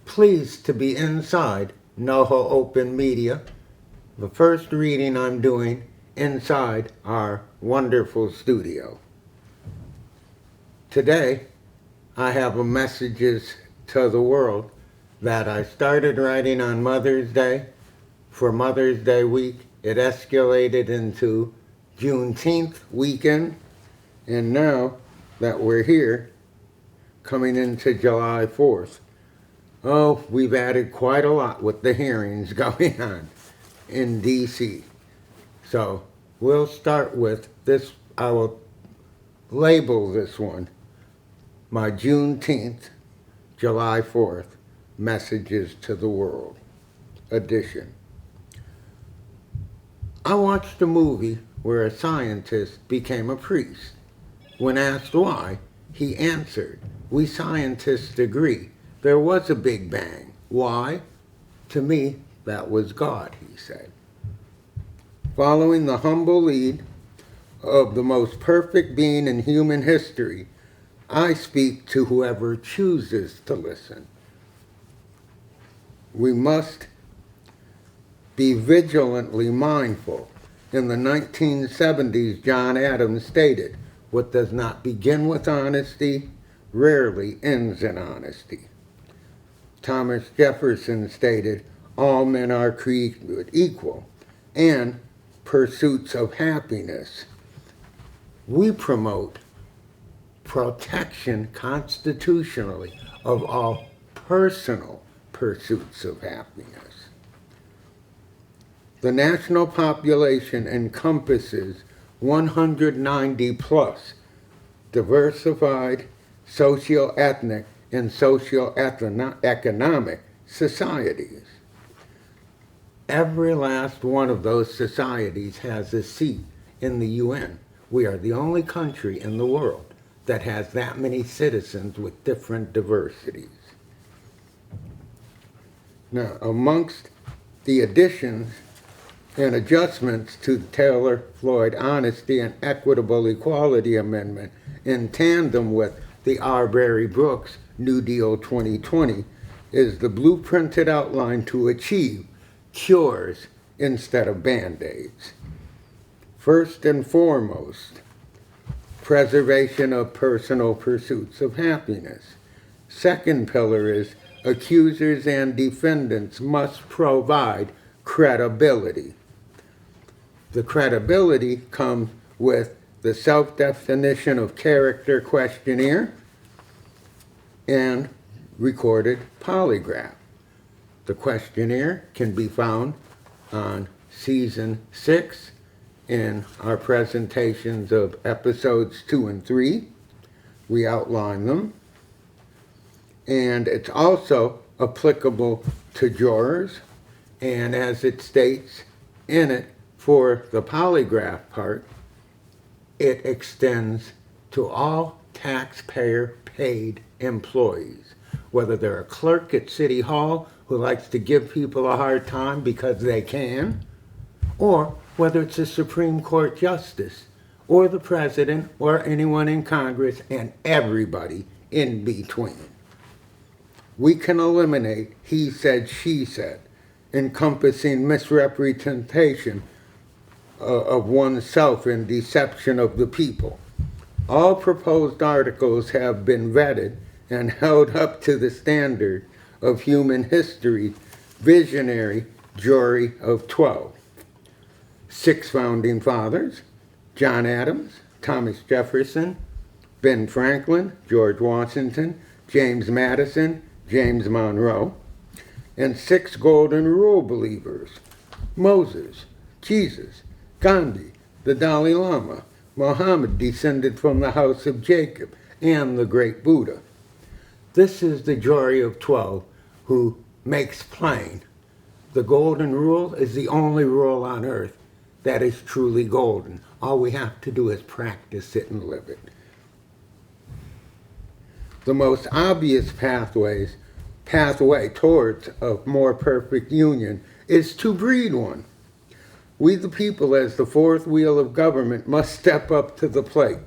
Pleased to be inside NoHo Open Media, the first reading I'm doing inside our wonderful studio. Today, I have a messages to the world that I started writing on Mother's Day. For Mother's Day week, it escalated into Juneteenth weekend, and now that we're here, coming into July 4th, oh, we've added quite a lot with the hearings going on in D.C. So we'll start with this. I will label this one my Juneteenth, July 4th, Messages to the World edition. I watched a movie where a scientist became a priest. When asked why, he answered, "We scientists agree there was a Big Bang. Why? To me, that was God," he said. Following the humble lead of the most perfect being in human history, I speak to whoever chooses to listen. We must be vigilantly mindful. In the 1970s, John Adams stated, "What does not begin with honesty rarely ends in honesty." Thomas Jefferson stated, "All men are created equal," and pursuits of happiness. We promote protection constitutionally of all personal pursuits of happiness. The national population encompasses 190 plus diversified socio-ethnic and socio-economic societies. Every last one of those societies has a seat in the UN. We are the only country in the world that has that many citizens with different diversities. Now, amongst the additions and adjustments to the Taylor-Floyd Honesty and Equitable Equality Amendment in tandem with the Arbery-Brooks New Deal 2020 is the blueprinted outline to achieve cures instead of Band-Aids. First and foremost, preservation of personal pursuits of happiness. Second pillar is accusers and defendants must provide credibility. The credibility comes with the self-definition of character questionnaire and recorded polygraph. The questionnaire can be found on season 6 in our presentations of episodes 2 and 3. We outline them. And it's also applicable to jurors. And as it states in it, for the polygraph part, it extends to all taxpayer-paid employees, whether they're a clerk at City Hall who likes to give people a hard time because they can, or whether it's a Supreme Court justice, or the president, or anyone in Congress, and everybody in between. We can eliminate he said, she said, encompassing misrepresentation of oneself and deception of the people. All proposed articles have been vetted and held up to the standard of human history's visionary jury of 12. 6 founding fathers: John Adams, Thomas Jefferson, Ben Franklin, George Washington, James Madison, James Monroe, and 6 golden rule believers: Moses, Jesus, Gandhi, the Dalai Lama, Muhammad, descended from the house of Jacob, and the great Buddha. This is the jury of 12 who makes plain the golden rule is the only rule on earth that is truly golden. All we have to do is practice it and live it. The most obvious pathway towards a more perfect union is to breed one. We the people, as the fourth wheel of government, must step up to the plate.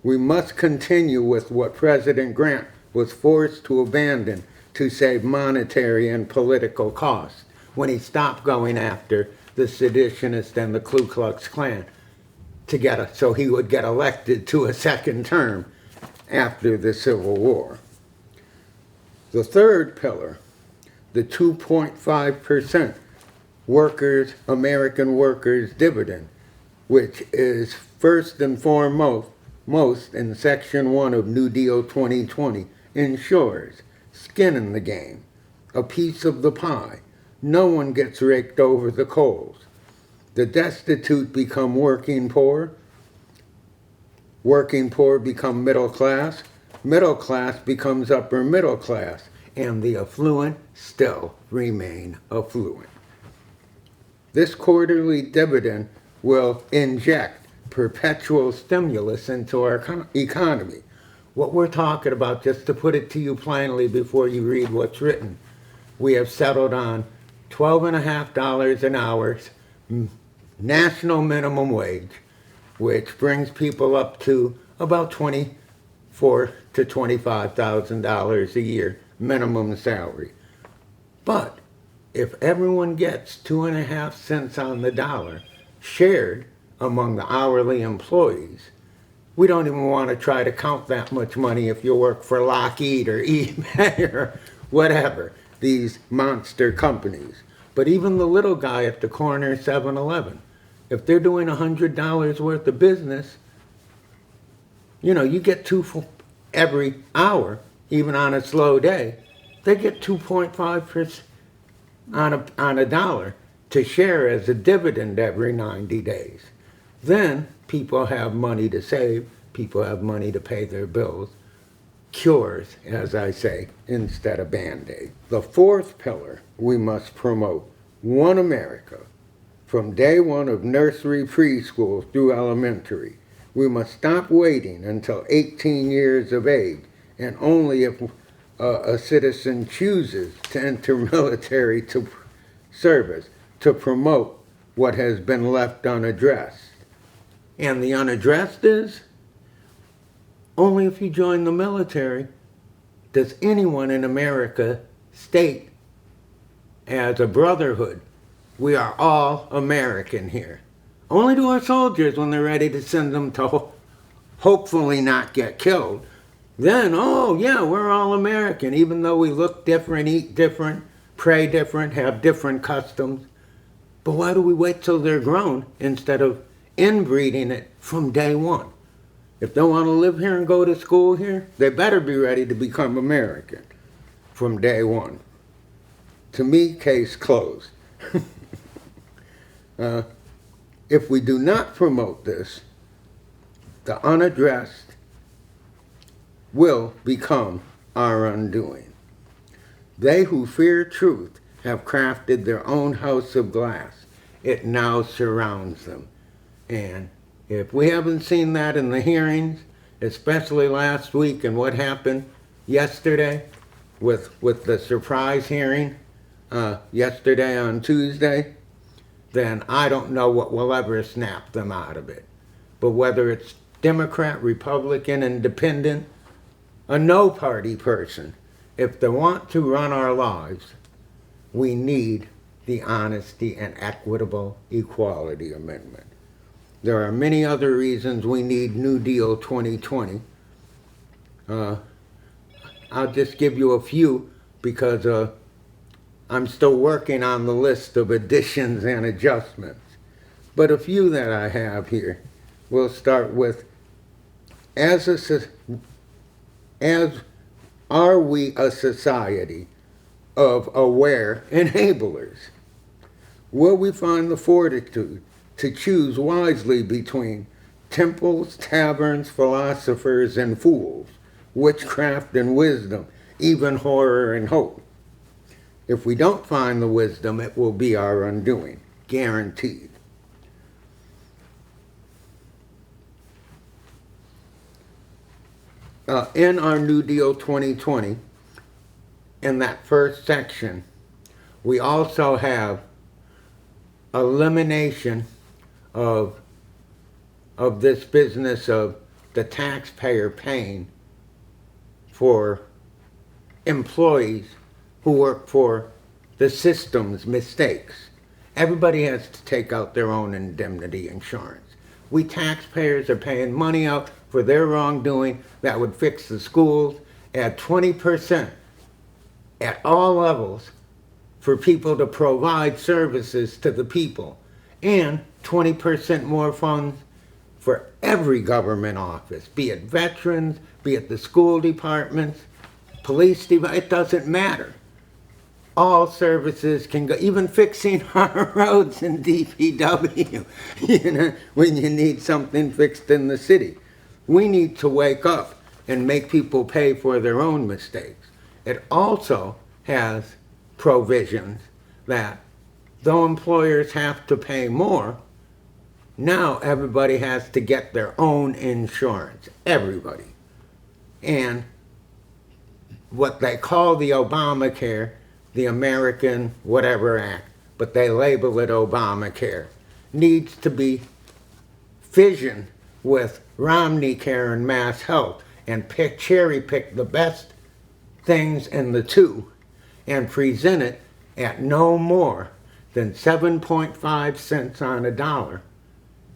We must continue with what President Grant was forced to abandon to save monetary and political costs when he stopped going after the seditionists and the Ku Klux Klan so he would get elected to a second term after the Civil War. The third pillar, the 2.5% American workers' dividend, which is first and foremost in Section 1 of New Deal 2020, ensures skin in the game, a piece of the pie. No one gets raked over the coals. The destitute become working poor become middle class becomes upper middle class, and the affluent still remain affluent. This quarterly dividend will inject perpetual stimulus into our economy. What we're talking about, just to put it to you plainly before you read what's written, we have settled on $12.50 an hour, national minimum wage, which brings people up to about $24,000 to $25,000 a year minimum salary. But if everyone gets 2.5 cents on the dollar shared among the hourly employees, we don't even want to try to count that much money if you work for Lockheed or eBay or whatever, these monster companies. But even the little guy at the corner 7-Eleven, if they're doing $100 worth of business, you get every hour, even on a slow day, they get 2.5% on a dollar to share as a dividend every 90 days. Then people have money to save, people have money to pay their bills. Cures, as I say, instead of Band-Aid. The fourth pillar we must promote, one America. From day one of nursery, preschool through elementary, we must stop waiting until 18 years of age, and only if a citizen chooses to enter military service to promote what has been left unaddressed. And the unaddressed is, only if you join the military does anyone in America state as a brotherhood, we are all American here. Only to our soldiers when they're ready to send them to hopefully not get killed. Then, oh yeah, we're all American, even though we look different, eat different, pray different, have different customs. But why do we wait till they're grown instead of inbreeding it from day one? If they want to live here and go to school here, they better be ready to become American from day one. To me, case closed. If we do not promote this, the unaddressed will become our undoing. They who fear truth have crafted their own house of glass. It now surrounds them. And if we haven't seen that in the hearings, especially last week and what happened yesterday with the surprise hearing yesterday on Tuesday, then I don't know what will ever snap them out of it. But whether it's Democrat, Republican, Independent, a no-party person, if they want to run our lives, we need the Honesty and Equitable Equality Amendment. There are many other reasons we need New Deal 2020. I'll just give you a few because I'm still working on the list of additions and adjustments. But a few that I have here, we'll start with, are we a society of aware enablers? Will we find the fortitude to choose wisely between temples, taverns, philosophers, and fools, witchcraft and wisdom, even horror and hope? If we don't find the wisdom, it will be our undoing, guaranteed. In our New Deal 2020, in that first section, we also have elimination of this business of the taxpayer paying for employees who work for the system's mistakes. Everybody has to take out their own indemnity insurance. We taxpayers are paying money out for their wrongdoing that would fix the schools, add 20% at all levels for people to provide services to the people, and 20% more funds for every government office, be it veterans, be it the school departments, police department, it doesn't matter. All services can go, even fixing our roads in DPW, when you need something fixed in the city. We need to wake up and make people pay for their own mistakes. It also has provisions that though employers have to pay more, now everybody has to get their own insurance, everybody. And what they call the Obamacare, the American whatever act, but they label it Obamacare, needs to be fissioned with Romney Care and Mass Health and cherry pick the best things in the two and present it at no more than 7.5 cents on a dollar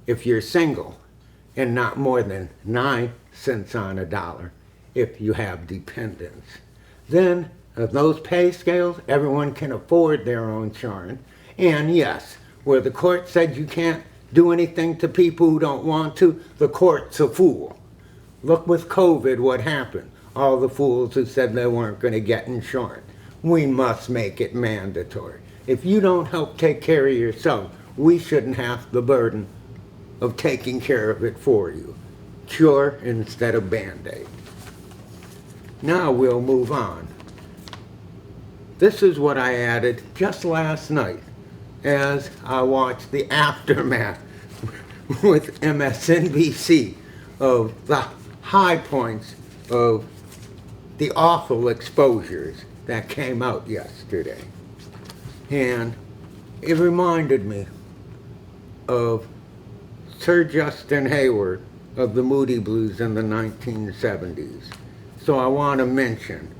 if you're single, and not more than 9 cents on a dollar if you have dependents. Then those pay scales, everyone can afford their own insurance. And yes, where the court said you can't do anything to people who don't want to, the court's a fool. Look with COVID what happened. All the fools who said they weren't going to get insurance. We must make it mandatory. If you don't help take care of yourself, we shouldn't have the burden of taking care of it for you. Cure instead of Band-Aid. Now we'll move on. This is what I added just last night as I watched the aftermath with MSNBC of the high points of the awful exposures that came out yesterday. And it reminded me of Sir Justin Hayward of the Moody Blues in the 1970s. So I want to mention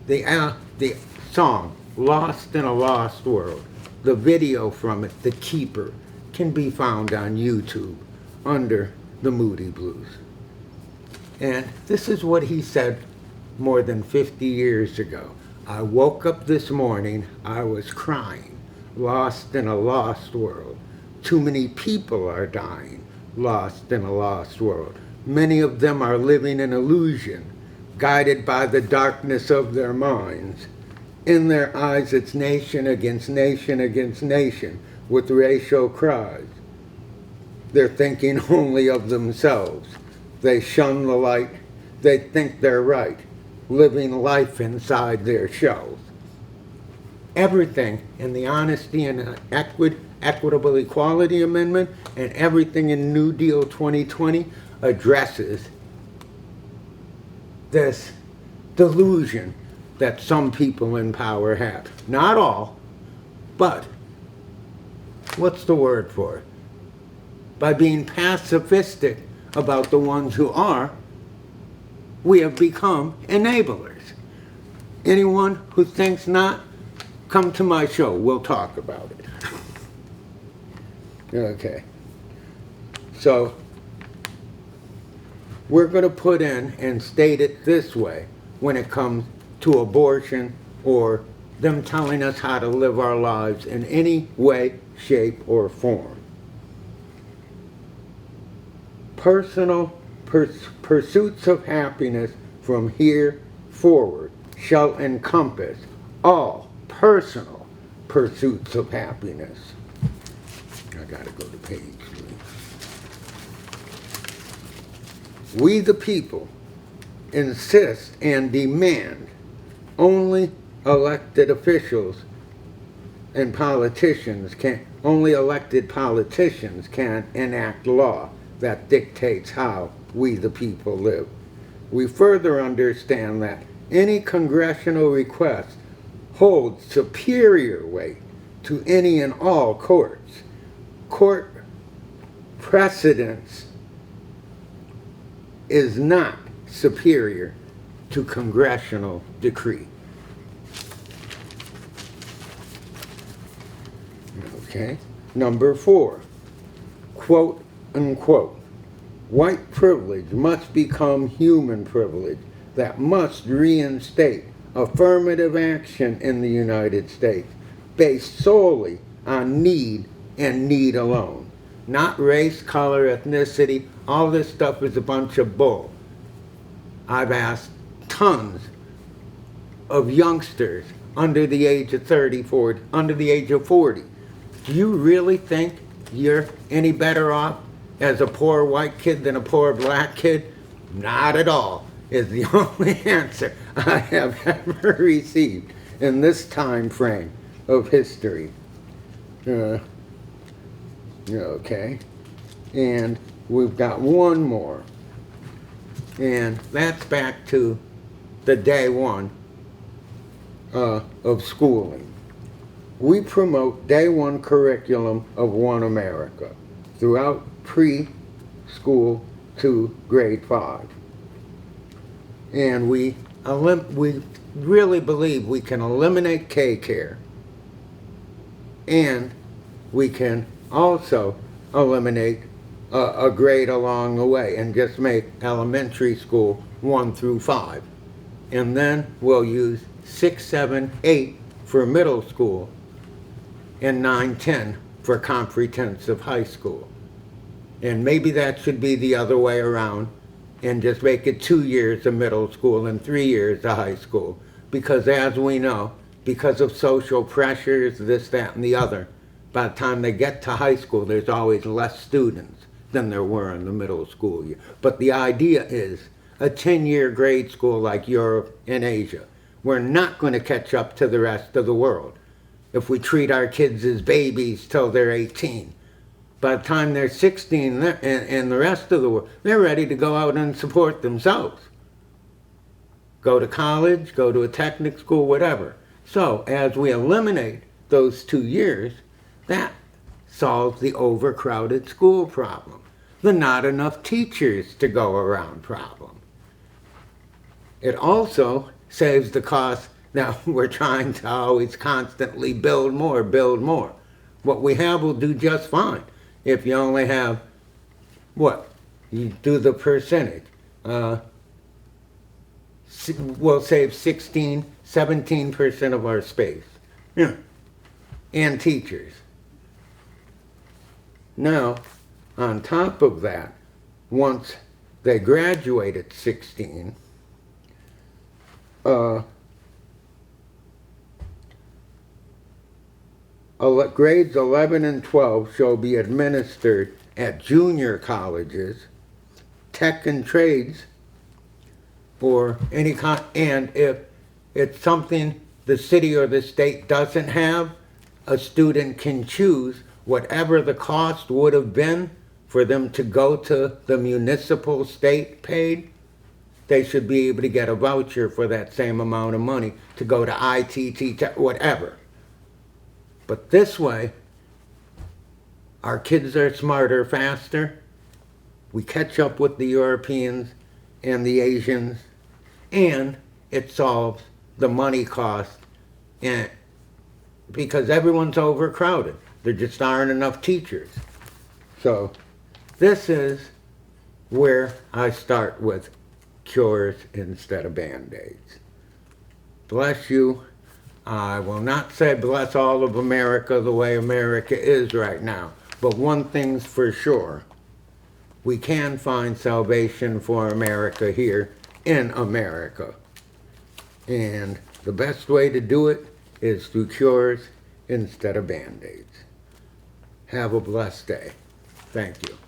the song Lost in a Lost World. The video from it, The Keeper, can be found on YouTube under the Moody Blues. And this is what he said more than 50 years ago. I woke up this morning, I was crying, lost in a lost world. Too many people are dying, lost in a lost world. Many of them are living in illusion, guided by the darkness of their minds. In their eyes it's nation against nation against nation, with racial cries. They're thinking only of themselves. They shun the light. They think they're right, living life inside their shells. Everything in the Honesty and Equitable Equality Amendment and everything in New Deal 2020 addresses this delusion that some people in power have. Not all, but what's the word for it? By being pacifistic about the ones who are, we have become enablers. Anyone who thinks not, come to my show. We'll talk about it. Okay. So, we're going to put in and state it this way when it comes to abortion or them telling us how to live our lives in any way, shape, or form. Personal pursuits of happiness from here forward shall encompass all personal pursuits of happiness. I gotta go to page 3. We the people insist and demand only elected officials and politicians can, only elected politicians can enact law that dictates how we the people live. We further understand that any congressional request holds superior weight to any and all courts. Court precedence is not superior to congressional decree. Okay. Number 4, quote unquote, white privilege must become human privilege that must reinstate affirmative action in the United States based solely on need and need alone. Not race, color, ethnicity. All this stuff is a bunch of bull. I've asked tons of youngsters under the age of 30, 40, under the age of 40. Do you really think you're any better off as a poor white kid than a poor black kid? Not at all, is the only answer I have ever received in this time frame of history. Okay, and we've got one more, and that's back to the day one of schooling. We promote day one curriculum of One America throughout preschool to grade 5. And we really believe we can eliminate K-care, and we can also eliminate a grade along the way and just make elementary school 1 through 5. And then we'll use 6, 7, 8 for middle school and 9, 10 for comprehensive high school. And maybe that should be the other way around and just make it 2 years of middle school and 3 years of high school. Because as we know, because of social pressures, this, that, and the other, by the time they get to high school, there's always less students than there were in the middle school year. But the idea is a 10-year grade school like Europe and Asia. We're not going to catch up to the rest of the world if we treat our kids as babies till they're 18. By the time they're 16 and the rest of the world, they're ready to go out and support themselves. Go to college, go to a technical school, whatever. So as we eliminate those 2 years, that solves the overcrowded school problem, the not enough teachers to go around problem. It also saves the cost. Now, we're trying to always constantly build more, build more. What we have will do just fine. If you only have, what? You do the percentage. We'll save 16, 17% of our space. Yeah. And teachers. Now, on top of that, once they graduate at 16, grades 11 and 12 shall be administered at junior colleges, tech and trades, or any kind, and if it's something the city or the state doesn't have, a student can choose whatever the cost would have been for them to go to the municipal state paid. They should be able to get a voucher for that same amount of money to go to ITT, whatever. But this way, our kids are smarter, faster. We catch up with the Europeans and the Asians, and it solves the money cost, and because everyone's overcrowded. There just aren't enough teachers. So this is where I start with cures instead of Band-Aids. Bless you. I will not say bless all of America the way America is right now. But one thing's for sure. We can find salvation for America here in America. And the best way to do it is through cures instead of Band-Aids. Have a blessed day. Thank you.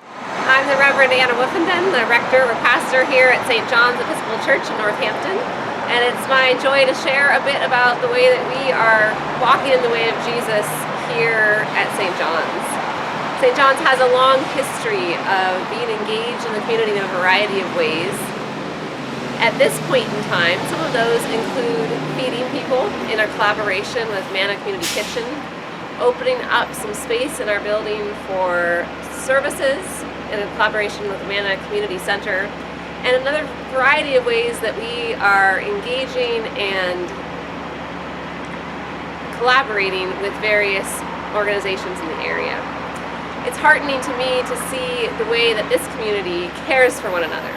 I'm the Reverend Anna Wiffenden, the rector or pastor here at St. John's Episcopal Church in Northampton. And it's my joy to share a bit about the way that we are walking in the way of Jesus here at St. John's. St. John's has a long history of being engaged in the community in a variety of ways. At this point in time, some of those include feeding people in our collaboration with Manna Community Kitchen, opening up some space in our building for services in collaboration with the Manna Community Center, and another variety of ways that we are engaging and collaborating with various organizations in the area. It's heartening to me to see the way that this community cares for one another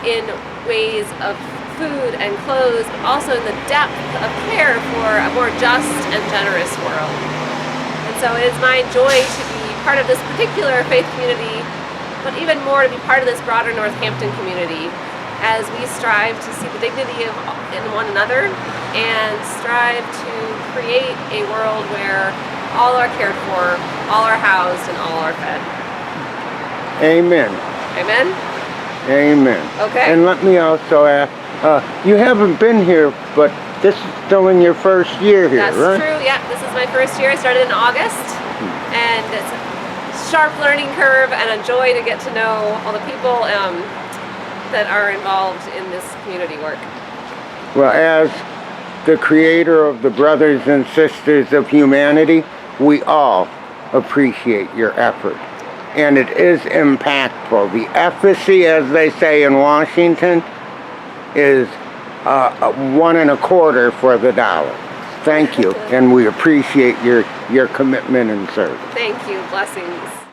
in ways of food and clothes, but also in the depth of care for a more just and generous world. And so it is my joy to be part of this particular faith community, but even more to be part of this broader Northampton community as we strive to see the dignity in one another and strive to create a world where all are cared for, all are housed, and all are fed. Amen. Amen? Amen. Okay. And let me also ask, you haven't been here, but this is still in your first year here, That's right? true, yeah. This is my first year. I started in August, and it's a sharp learning curve and a joy to get to know all the people that are involved in this community work. Well, as the creator of the Brothers and Sisters of Humanity, we all appreciate your effort. And it is impactful. The efficacy, as they say in Washington, is 1 1/4 for the dollar. Thank you, and we appreciate your commitment and service. Thank you. Blessings.